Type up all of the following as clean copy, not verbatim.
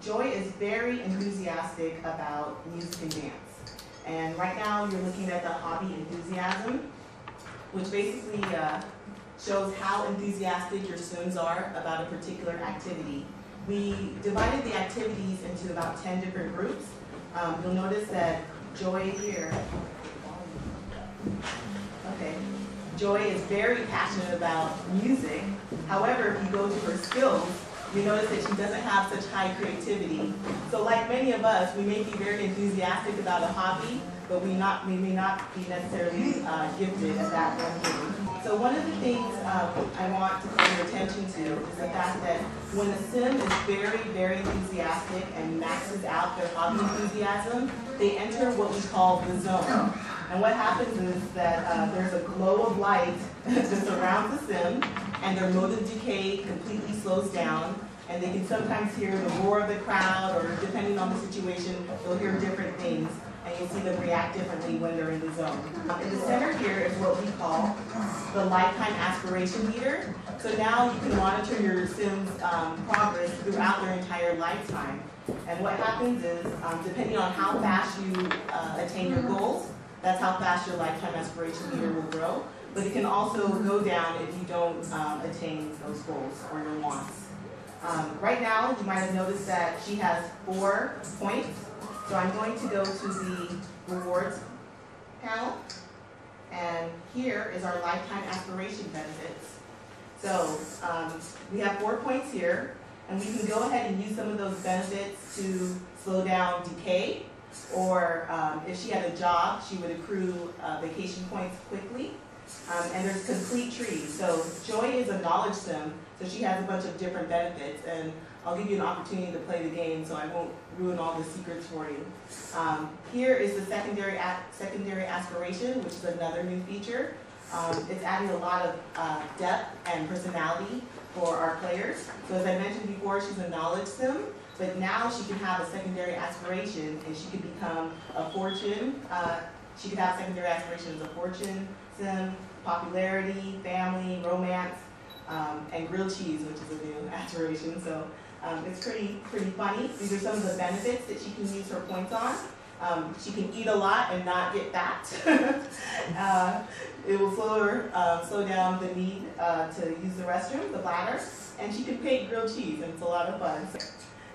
Joy is very enthusiastic about music and dance. And right now you're looking at the hobby enthusiasm, which basically shows how enthusiastic your Sims are about a particular activity. We divided the activities into about 10 different groups. You'll notice that Joy here, Joy is very passionate about music. However, if you go to her skills, you notice that she doesn't have such high creativity. So like many of us, we may be very enthusiastic about a hobby, but we may not be necessarily gifted at that one thing. So one of the things I want to call your attention to is the fact that when a Sim is very, very enthusiastic and maxes out their hobby enthusiasm, they enter what we call the zone. And what happens is that there's a glow of light that surrounds the Sim, and their mode of decay completely slows down, and they can sometimes hear the roar of the crowd, or depending on the situation, they'll hear different things, and you'll see them react differently when they're in the zone. In the center here is what we call the lifetime aspiration meter. So now you can monitor your Sim's progress throughout their entire lifetime. And what happens is, depending on how fast you attain your goals, that's how fast your lifetime aspiration meter will grow. But it can also go down if you don't attain those goals or your wants. Right now, you might have noticed that she has 4 points. So I'm going to go to the rewards panel. And here is our lifetime aspiration benefits. So we have 4 points here. And we can go ahead and use some of those benefits to slow down decay. Or if she had a job, she would accrue vacation points quickly. And there's complete trees. So Joy is a knowledge Sim, so she has a bunch of different benefits. And I'll give you an opportunity to play the game, so I won't ruin all the secrets for you. Here is the secondary aspiration, which is another new feature. It's adding a lot of depth and personality for our players. So as I mentioned before, she's a knowledge Sim. But now she can have a secondary aspiration, and she could become a fortune. She could have secondary aspirations of fortune Sim, popularity, family, romance, and grilled cheese, which is a new aspiration. So it's pretty funny. These are some of the benefits that she can use her points on. She can eat a lot and not get fat. It will slow down the need to use the restroom, the bladder, and she can paint grilled cheese, and it's a lot of fun.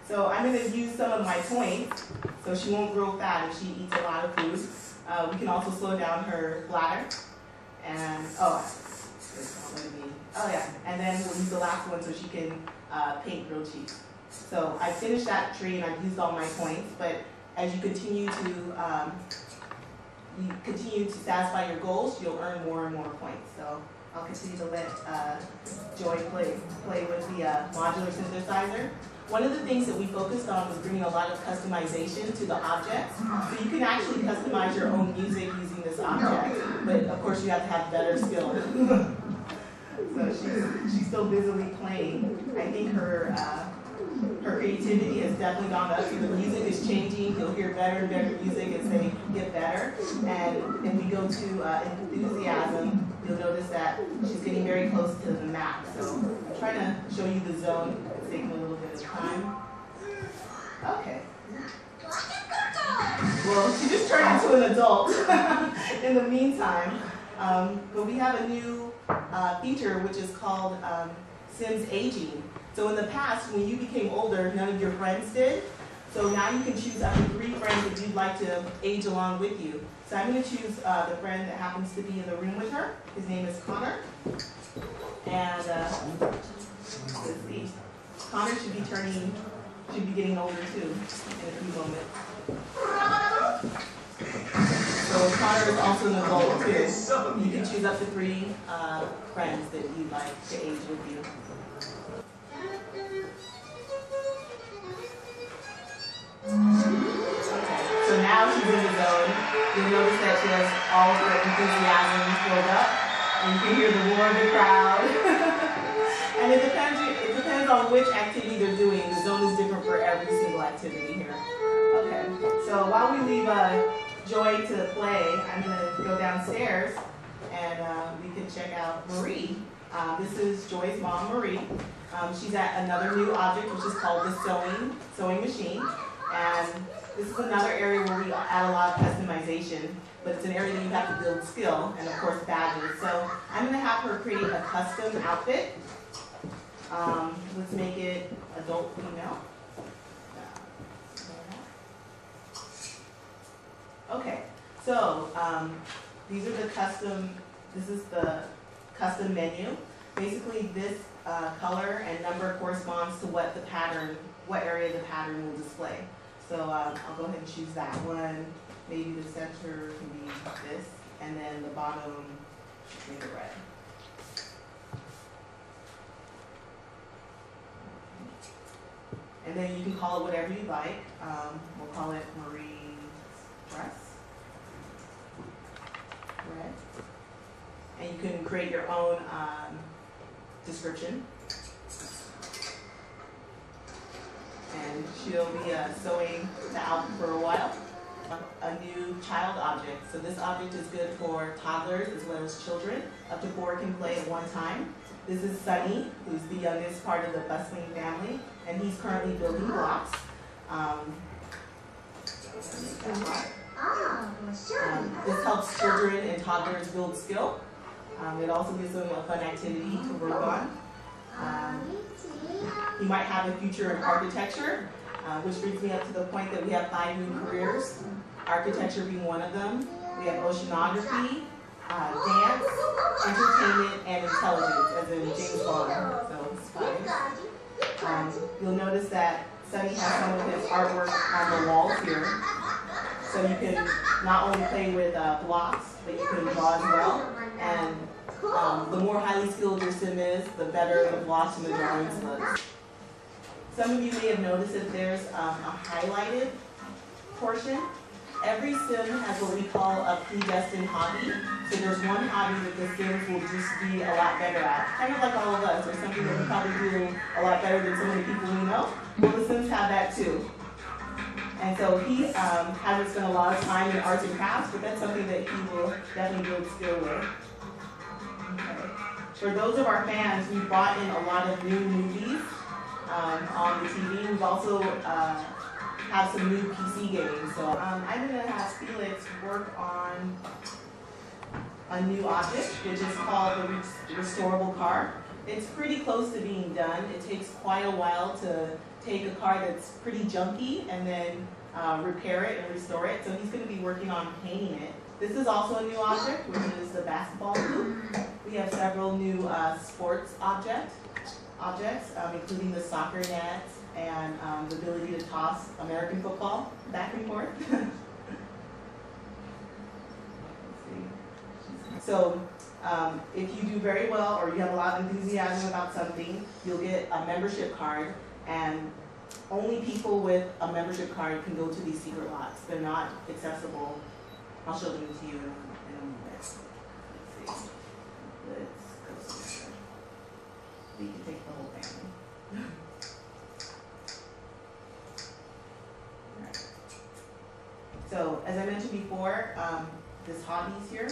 So I'm going to use some of my points so she won't grow fat if she eats a lot of food. We can also slow down her bladder. And, and then we'll use the last one so she can paint grilled cheese. So I finished that tree and I've used all my points, but as you continue to satisfy your goals, you'll earn more and more points. So I'll continue to let Joy play with the modular synthesizer. One of the things that we focused on was bringing a lot of customization to the objects. So you can actually customize your own music using this object, but of course you have to have better skill. So she's still busily playing. I think her creativity has definitely gone up. So the music is changing. You'll hear better and better music as they get better. And if we go to enthusiasm, you'll notice that she's getting very close to the map. So I'm trying to show you the zone. It's taking a little bit of time. Okay. Well, she just turned into an adult in the meantime. But we have a new feature which is called Sims Aging. So in the past, when you became older, none of your friends did. So now you can choose up to 3 friends that you'd like to age along with you. So I'm going to choose the friend that happens to be in the room with her. His name is Connor. And let's see. Connor should be getting older too in a few moments. So Connor is also an adult too. You can choose up to 3 friends that you'd like to age with you. So now she's in the zone. You'll notice that she has all of her enthusiasm filled up, and you can hear the roar of the crowd. And it depends on which activity they're doing. The zone is different for every single activity here. Okay. So while we leave Joy to play, I'm going to go downstairs and we can check out Marie. This is Joy's mom, Marie. She's at another new object, which is called the sewing machine. And this is another area where we add a lot of customization, but it's an area that you have to build skill and, of course, badges. So I'm going to have her create a custom outfit. Let's make it adult female. Okay, so this is the custom menu. Basically, this color and number corresponds to what area the pattern will display. So I'll go ahead and choose that one. Maybe the center can be this, and then the bottom should be the red. And then you can call it whatever you like. We'll call it Marie's dress. Red. And you can create your own description. And she'll be sewing the outfit for a while. A new child object. So this object is good for toddlers as well as children. Up to 4 can play at one time. This is Sunny, who's the youngest part of the bustling family, and he's currently building blocks. This helps children and toddlers build skill. It also gives them a fun activity to work on. He might have a future in architecture, which brings me up to the point that we have 5 new careers, architecture being one of them. We have oceanography, dance, entertainment, and intelligence, as in James Bond, so spies. You'll notice that Sunny has some of his artwork on the walls here. So you can not only play with blocks, but you can draw as well. And the more highly skilled your sim is, the better the blocks and the drawings look. Some of you may have noticed that there's a highlighted portion. Every sim has what we call a predestined hobby. So there's one hobby that the sims will just be a lot better at. Kind of like all of us, or something that we probably do a lot better than so many people we know. Well, the sims have that too. And so he hasn't spent a lot of time in arts and crafts, but that's something that he will definitely build skill with. Okay. For those of our fans, we brought in a lot of new movies on the TV. We've also have some new PC games. So I'm going to have Felix work on a new object, which is called the restorable car. It's pretty close to being done. It takes quite a while to take a car that's pretty junky and then repair it and restore it. So he's going to be working on painting it. This is also a new object, which is the basketball hoop. We have several new sports objects, including the soccer net and the ability to toss American football back and forth. So if you do very well or you have a lot of enthusiasm about something, you'll get a membership card, and only people with a membership card can go to these secret lots. They're not accessible. I'll show them to you in a moment. Let's see. Let's go somewhere. We can take the whole family. Right. So, as I mentioned before, this hobbies here,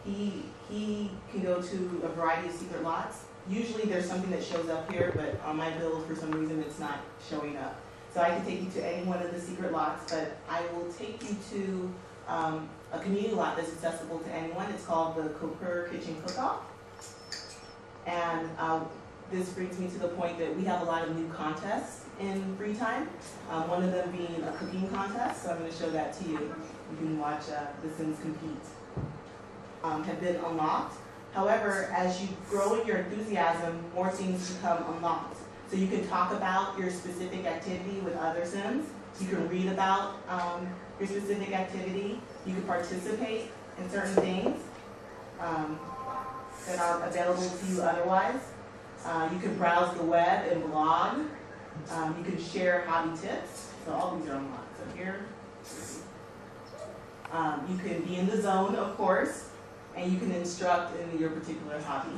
he can go to a variety of secret lots. Usually there's something that shows up here, but on my build, for some reason, it's not showing up. So I can take you to any one of the secret lots, but I will take you to a community lot that's accessible to anyone. It's called the Cooper Kitchen Cook-Off. And this brings me to the point that we have a lot of new contests in FreeTime. One of them being a cooking contest, so I'm going to show that to you. You can watch the Sims compete. Have been unlocked. However, as you grow in your enthusiasm, more things become unlocked. So you can talk about your specific activity with other Sims. You can read about your specific activity. You can participate in certain things that are available to you otherwise. You can browse the web and blog. You can share hobby tips. So all these are unlocked. So here, you can be in the zone, of course, and you can instruct in your particular hobby.